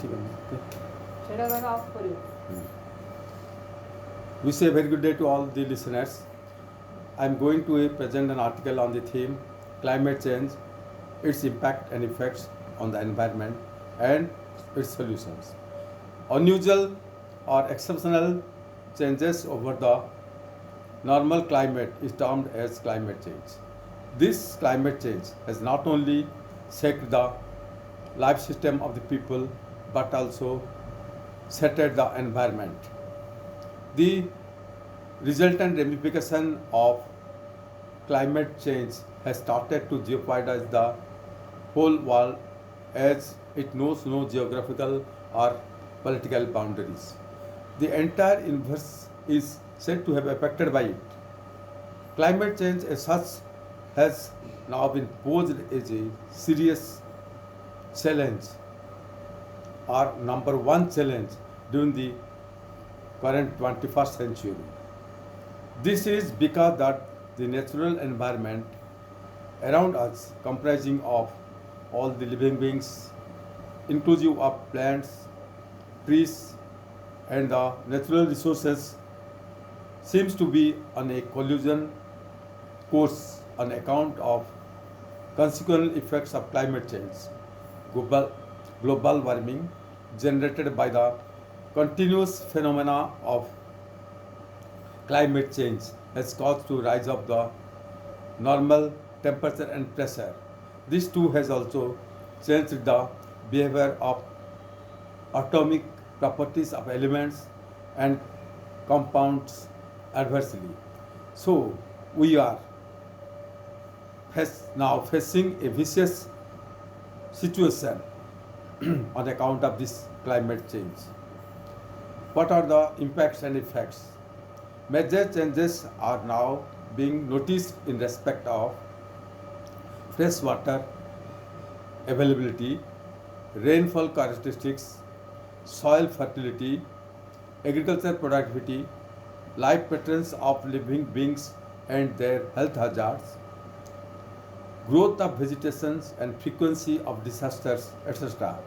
ঠিক আছে সেটা তাকে অফ করি Wish a very good day to all the listeners. I am going to present an article on the theme climate change, its impact and effects on the environment and its solutions. Unusual or exceptional changes over the normal climate is termed as climate change. This climate change has not only shaped the life system of the people but also shattered the environment. The resultant ramification of climate change has started to jeopardize the whole world as it knows no geographical or political boundaries. The entire universe is said to have affected by it. Climate change as such has now been posed as a serious challenge or number one challenge during the current 21st century. This is because that the natural environment around us comprising of all the living beings inclusive of plants, trees and the natural resources seems to be on a collision course on account of consequential effects of climate change, global warming generated by the continuous phenomena of climate change has caused to rise of the normal temperature and pressure. This too has also changed the behavior of atomic properties of elements and compounds adversely. So we are now facing a vicious situation on account of this climate change. What are the impacts and effects? Major changes are now being noticed in respect of fresh water availability, rainfall characteristics, soil fertility, agriculture productivity, life patterns of living beings and their health hazards, growth of vegetation and frequency of disasters, etc.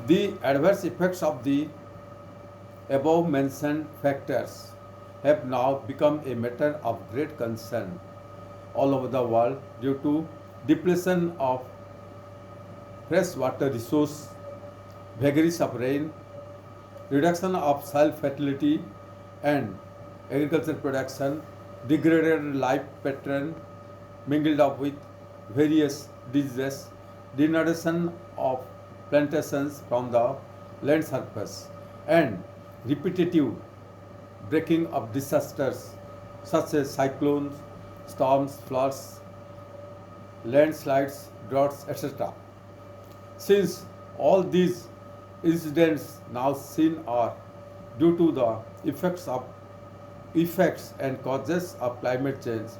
The adverse effects of the above mentioned factors have now become a matter of great concern all over the world due to depletion of fresh water resource, vagaries of rain, reduction of soil fertility and agriculture production, degraded life pattern mingled up with various diseases, denudation of plantations from the land surface, and repetitive breaking of disasters such as cyclones, storms, floods, landslides, droughts, etc. Since all these incidents now seen are due to the effects and causes of climate change,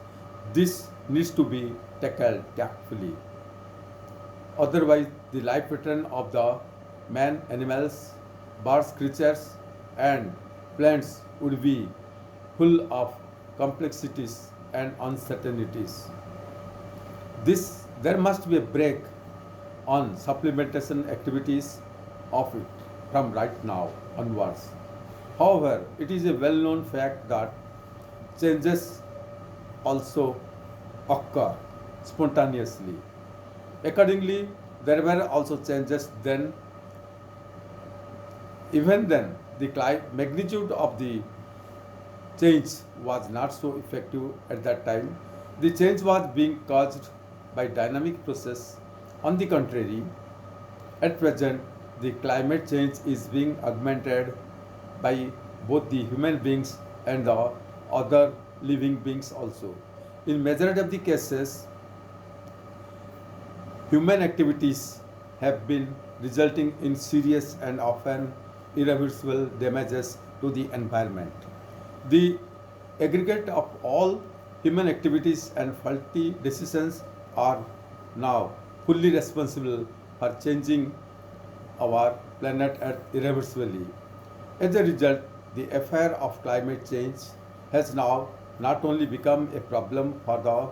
this needs to be tackled tactfully. Otherwise, the life pattern of the man, animals, birds, creatures, and plants would be full of complexities and uncertainties. There must be a break on supplementation activities of it from right now onwards. However, it is a well-known fact that changes also occur spontaneously. Accordingly, there were also changes then. Even then, the magnitude of the change was not so effective at that time. The change was being caused by dynamic process. On the contrary, at present, the climate change is being augmented by both the human beings and the other living beings also. In majority of the cases, human activities have been resulting in serious and often irreversible damages to the environment. The aggregate of all human activities and faulty decisions are now fully responsible for changing our planet Earth irreversibly. As a result, the affair of climate change has now not only become a problem for a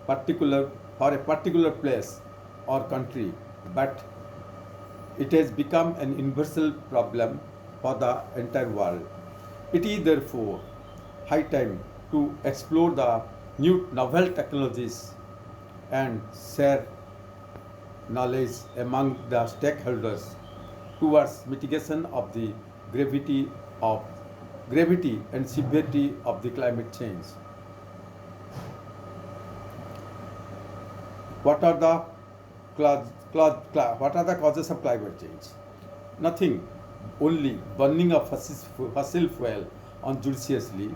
particular place or country, but It has become an universal problem for the entire world. It is therefore high time to explore the new novel technologies and share knowledge among the stakeholders towards mitigation of the gravity of gravity and severity of the climate change. What are the what are the causes of climate change? Nothing, only burning of fossil fuel unjudiciously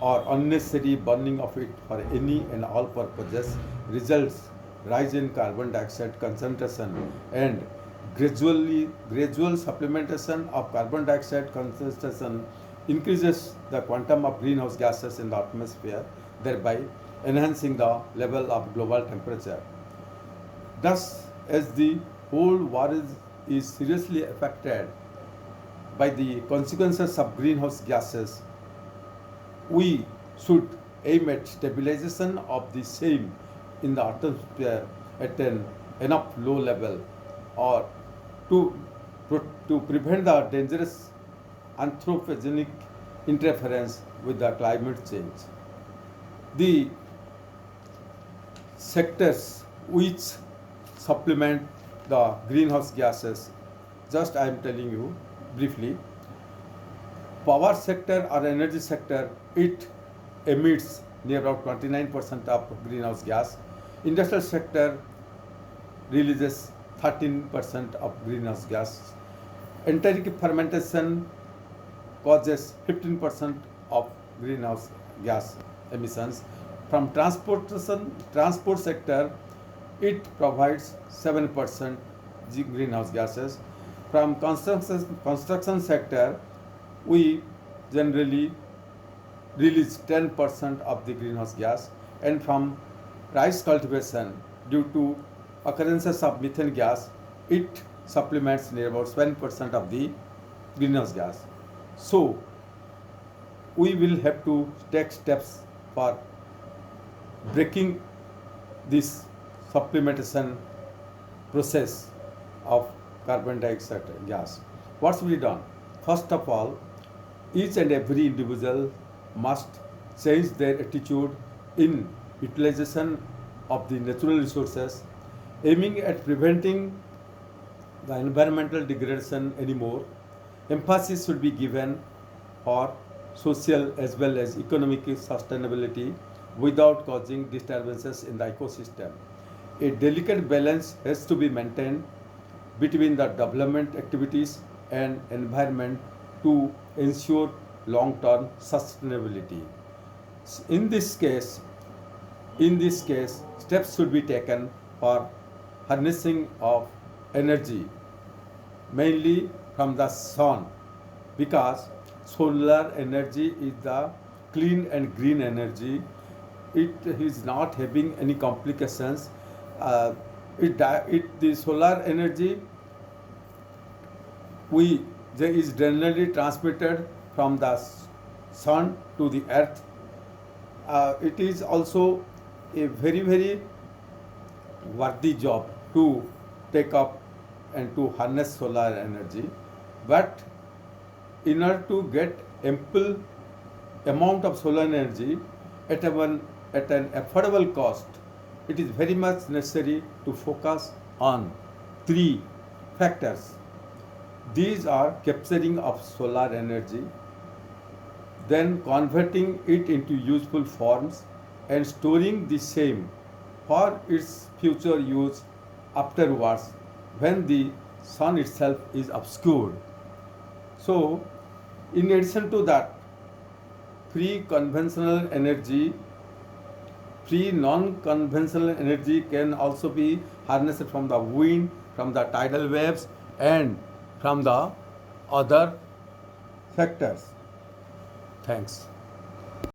or unnecessary burning of it for any and all purposes results rise in carbon dioxide concentration and gradual supplementation of carbon dioxide concentration increases the quantum of greenhouse gases in the atmosphere, thereby enhancing the level of global temperature. Thus, as the whole world is seriously affected by the consequences of greenhouse gases, we should aim at stabilization of the same in the atmosphere at an enough low level or to, to prevent the dangerous anthropogenic interference with the climate change. The sectors which supplement the greenhouse gases, just I am telling you briefly. Power sector or energy sector, it emits near about 29% of greenhouse gas. Industrial sector releases 13% of greenhouse gas. Enteric fermentation causes 15% of greenhouse gas emissions. From transport sector, it provides 7% greenhouse gases. From construction sector, we generally release 10% of the greenhouse gas, and from rice cultivation, due to occurrences of methane gas, it supplements near about 7% of the greenhouse gas. So, we will have to take steps for breaking this supplementation process of carbon dioxide gas. What should be done? First of all, each and every individual must change their attitude in utilization of the natural resources, aiming at preventing the environmental degradation anymore. Emphasis should be given for social as well as economic sustainability without causing disturbances in the ecosystem. A delicate balance has to be maintained between the development activities and environment to ensure long-term sustainability. In this case, steps should be taken for harnessing of energy, mainly from the sun, because solar energy is the clean and green energy. It is not having any complications. The solar energy is generally transmitted from the sun to the earth. It is also a very worthy job to take up and to harness solar energy, but in order to get ample amount of solar energy at an affordable cost, it is very much necessary to focus on 3 factors. These are capturing of solar energy, then converting it into useful forms and storing the same for its future use afterwards when the sun itself is obscured. So, in addition to that, free non-conventional energy can also be harnessed from the wind, from the tidal waves, and from the other factors. Thanks.